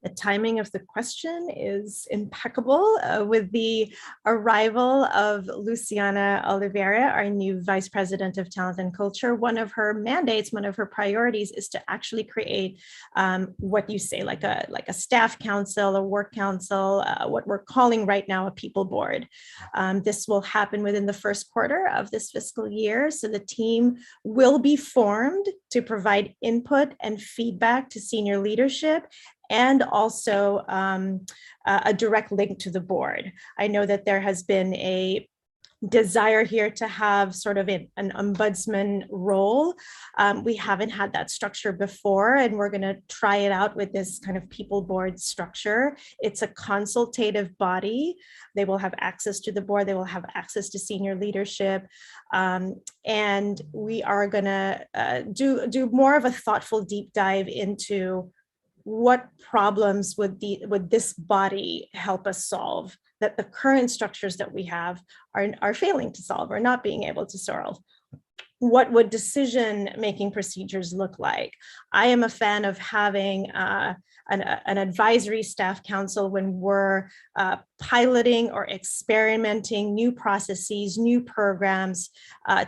F: The timing of the question is impeccable with the arrival of Luciana Oliveira, our new Vice President of Talent and Culture. One of her mandates, one of her priorities is to actually create what you say, like a staff council, a work council, what we're calling right now a people board. This will happen within the first quarter of this fiscal year. So the team will be formed to provide input and feedback to senior leadership, and also a direct link to the board. I know that there has been a desire here to have sort of an ombudsman role. We haven't had that structure before, and we're going to try it out with this kind of people board structure. It's a consultative body. They will have access to the board. They will have access to senior leadership. And we are going to do more of a thoughtful deep dive into what problems would this body help us solve that the current structures that we have are failing to solve or not being able to solve? What would decision-making procedures look like? I am a fan of having an advisory staff council when we're piloting or experimenting new processes, new programs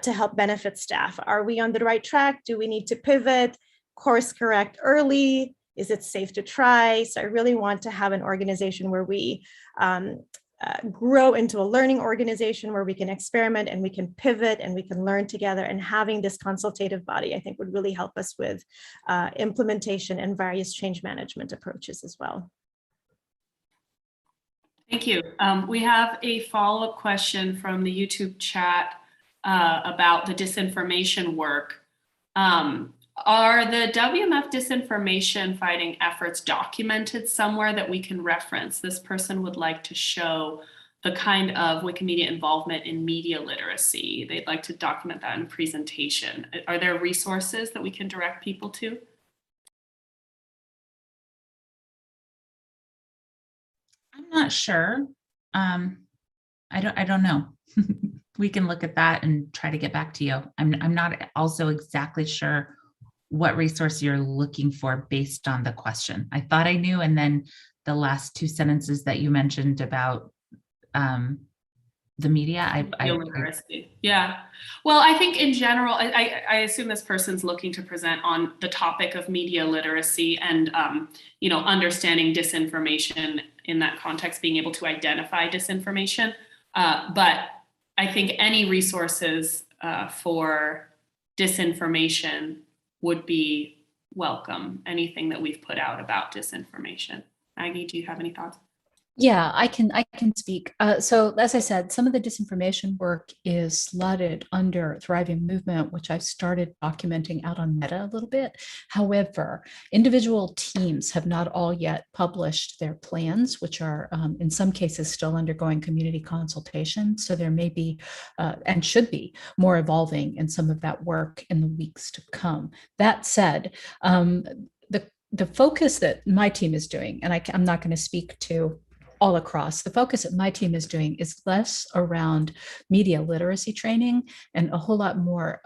F: to help benefit staff. Are we on the right track? Do we need to pivot, course correct early? Is it safe to try? So I really want to have an organization where we grow into a learning organization where we can experiment and we can pivot and we can learn together, and having this consultative body, I think, would really help us with implementation and various change management approaches as well.
B: Thank you. We have a follow-up question from the YouTube chat about the disinformation work. Are the WMF disinformation fighting efforts documented somewhere that we can reference? This person would like to show the kind of Wikimedia involvement in media literacy. They'd like to document that in a presentation. Are there resources that we can direct people to?
C: I'm not sure. I don't know. We can look at that and try to get back to you. I'm not also exactly sure what resource you're looking for based on the question. I thought I knew, and then the last two sentences that you mentioned about the media,
B: yeah. Well, I think in general, I assume this person's looking to present on the topic of media literacy and understanding disinformation in that context, being able to identify disinformation. But I think any resources for disinformation would be welcome. Anything that we've put out about disinformation. Maggie, do you have any thoughts?
D: Yeah, I can speak. So as I said, some of the disinformation work is slotted under Thriving Movement, which I've started documenting out on Meta a little bit. However, individual teams have not all yet published their plans, which are in some cases still undergoing community consultation. So there may be and should be more evolving in some of that work in the weeks to come. That said, the focus that my team is doing, and I'm not going to speak to all across, the focus that my team is doing is less around media literacy training and a whole lot more,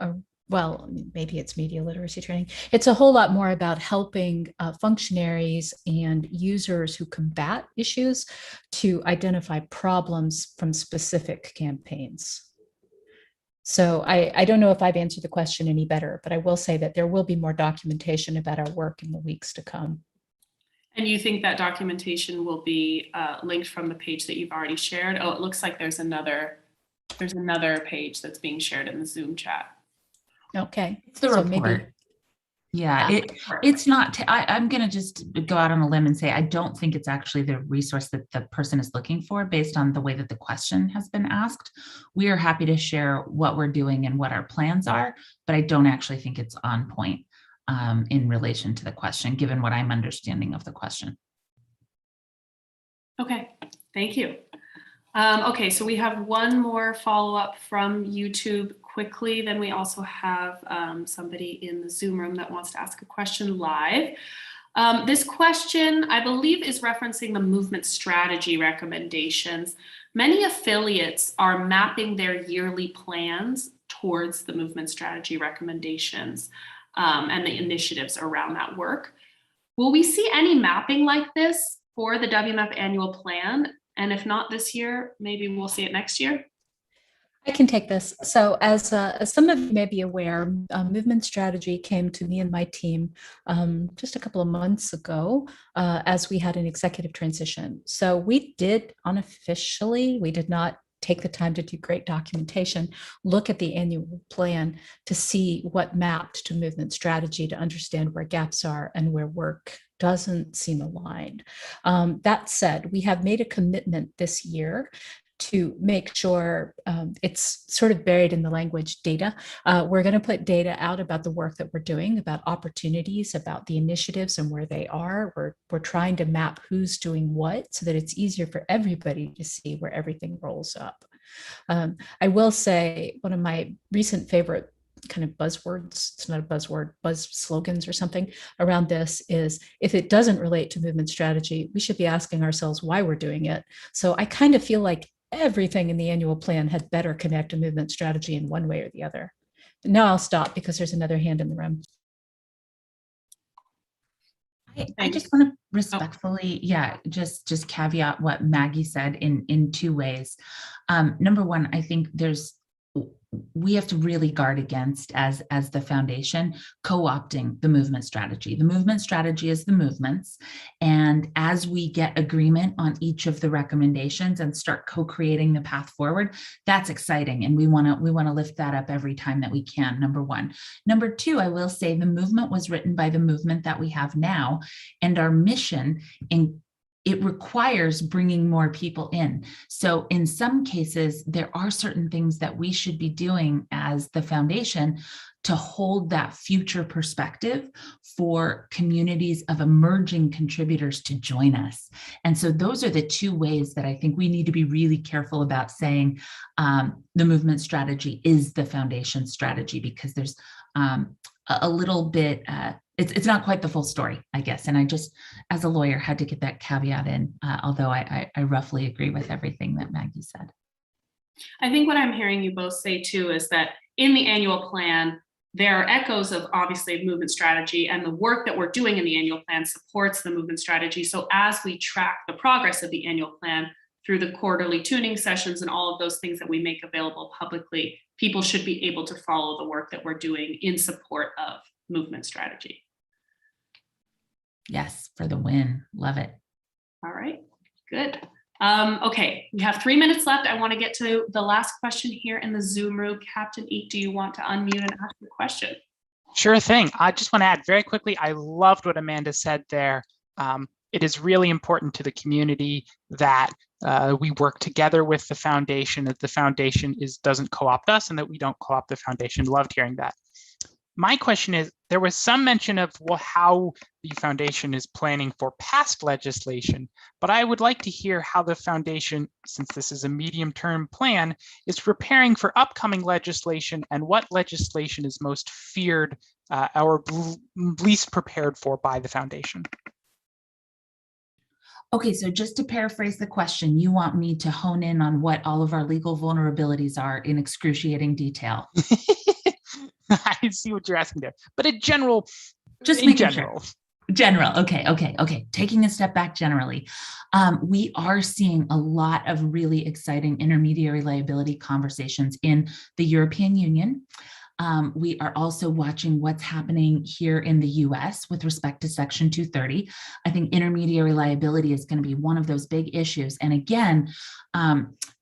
D: well, maybe it's media literacy training. It's a whole lot more about helping functionaries and users who combat issues to identify problems from specific campaigns. So I don't know if I've answered the question any better, but I will say that there will be more documentation about our work in the weeks to come.
B: And you think that documentation will be linked from the page that you've already shared? Oh, it looks like there's another page that's being shared in the Zoom chat.
D: Okay.
C: It's the
D: So
C: report. Yeah, it's not, I'm going to just go out on a limb and say, I don't think it's actually the resource that the person is looking for based on the way that the question has been asked. We are happy to share what we're doing and what our plans are, but I don't actually think it's on point in relation to the question, given what I'm understanding of the question.
B: Okay, thank you. Okay, so we have one more follow-up from YouTube quickly. Then we also have somebody in the Zoom room that wants to ask a question live. This question, I believe, is referencing the movement strategy recommendations. Many affiliates are mapping their yearly plans towards the movement strategy recommendations and the initiatives around that work. Will we see any mapping like this for the WMF annual plan? And if not this year, maybe we'll see it next year.
D: I can take this. So as some of you may be aware, movement strategy came to me and my team just a couple of months ago as we had an executive transition. So we did unofficially, we did not take the time to do great documentation, look at the annual plan to see what mapped to movement strategy, to understand where gaps are and where work doesn't seem aligned. That said, we have made a commitment this year to make sure it's sort of buried in the language data. We're going to put data out about the work that we're doing, about opportunities, about the initiatives and where they are. We're trying to map who's doing what so that it's easier for everybody to see where everything rolls up. I will say one of my recent favorite kind of buzzwords, it's not a buzzword, buzz slogans or something around this is, if it doesn't relate to movement strategy, we should be asking ourselves why we're doing it. So I kind of feel like everything in the annual plan had better connect to movement strategy in one way or the other. Now I'll stop because there's another hand in the room.
C: I just want to respectfully, just caveat what Maggie said in two ways. Number one, I think we have to really guard against, as the foundation, co-opting the movement strategy. The movement strategy is the movements. And as we get agreement on each of the recommendations and start co-creating the path forward, that's exciting. And we want to lift that up every time that we can, number one. Number two, I will say the movement was written by the movement that we have now, and our mission it requires bringing more people in. So in some cases, there are certain things that we should be doing as the foundation to hold that future perspective for communities of emerging contributors to join us. And so those are the two ways that I think we need to be really careful about saying the movement strategy is the foundation strategy, because there's a little bit, it's not quite the full story, I guess. And I just, as a lawyer, had to get that caveat in, although I roughly agree with everything that Maggie said.
B: I think what I'm hearing you both say too is that in the annual plan, there are echoes of obviously movement strategy, and the work that we're doing in the annual plan supports the movement strategy. So as we track the progress of the annual plan through the quarterly tuning sessions and all of those things that we make available publicly, people should be able to follow the work that we're doing in support of movement strategy.
C: Yes, for the win. Love it.
B: All right, good. Okay, we have 3 minutes left. I want to get to the last question here in the Zoom room. Captain Eek, do you want to unmute and ask your question?
H: Sure thing. I just want to add very quickly, I loved what Amanda said there. It is really important to the community that we work together with the foundation, that the foundation doesn't co-opt us and that we don't co-opt the foundation. Loved hearing that. My question is, there was some mention of how the foundation is planning for past legislation, but I would like to hear how the foundation, since this is a medium-term plan, is preparing for upcoming legislation and what legislation is most feared or least prepared for by the foundation.
C: Okay, so just to paraphrase the question, you want me to hone in on what all of our legal vulnerabilities are in excruciating detail.
H: I see what you're asking there, but in general,
C: just in general. Sure. General, okay. Taking a step back generally, we are seeing a lot of really exciting intermediary liability conversations in the European Union. We are also watching what's happening here in the US with respect to Section 230. I think intermediary liability is going to be one of those big issues. And again,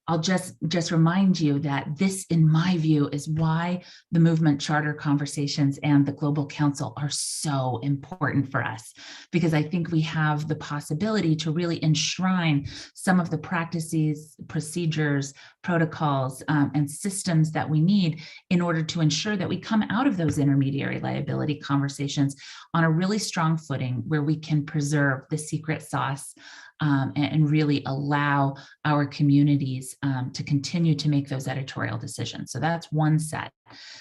C: I'll just remind you that this, in my view, is why the movement charter conversations and the Global Council are so important for us, because I think we have the possibility to really enshrine some of the practices, procedures, protocols, and systems that we need in order to ensure that we come out of those intermediary liability conversations on a really strong footing where we can preserve the secret sauce and really allow our communities to continue to make those editorial decisions. So that's one set.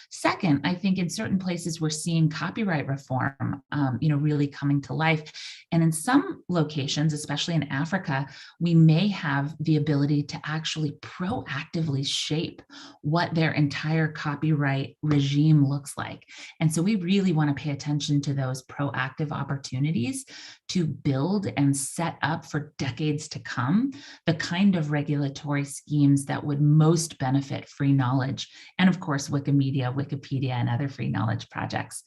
C: Second, I think in certain places we're seeing copyright reform, really coming to life. And in some locations, especially in Africa, we may have the ability to actually proactively shape what their entire copyright regime looks like. And so we really want to pay attention to those proactive opportunities to build and set up for decades to come the kind of regulatory schemes that would most benefit free knowledge, and of course Wikipedia and other free knowledge projects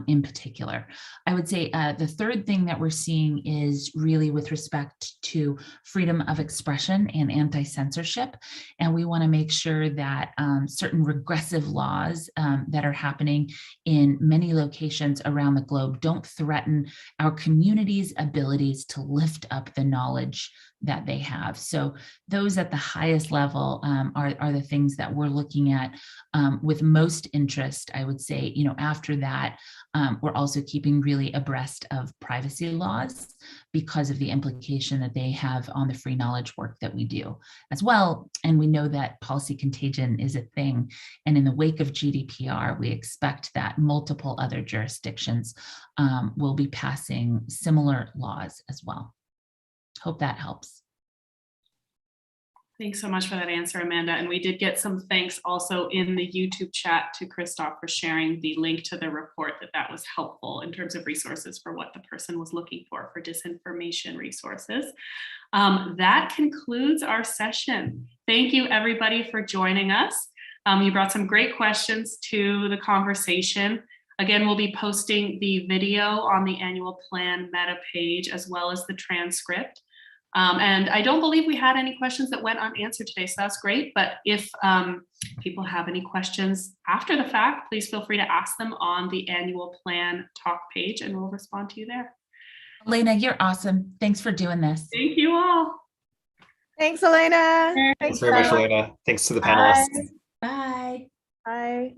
C: in particular. I would say the third thing that we're seeing is really with respect to freedom of expression and anti-censorship, and we want to make sure that certain regressive laws that are happening in many locations around the globe don't threaten our community's abilities to lift up the knowledge that they have. So those at the highest level are the things that we're looking at with most interest. I would say, after that, we're also keeping really abreast of privacy laws because of the implication that they have on the free knowledge work that we do as well. And we know that policy contagion is a thing. And in the wake of GDPR, we expect that multiple other jurisdictions will be passing similar laws as well. Hope that helps.
B: Thanks so much for that answer, Amanda. And we did get some thanks also in the YouTube chat to Christoph for sharing the link to the report, that was helpful in terms of resources for what the person was looking for disinformation resources. That concludes our session. Thank you everybody for joining us. You brought some great questions to the conversation. Again, we'll be posting the video on the annual plan meta page as well as the transcript. And I don't believe we had any questions that went unanswered today, so that's great. But if people have any questions after the fact, please feel free to ask them on the annual plan talk page and we'll respond to you there.
C: Elena, you're awesome. Thanks for doing this.
B: Thank you all.
F: Thanks, Elena.
G: Thanks very much, Elena. Thanks to the panelists.
C: Bye.
F: Bye.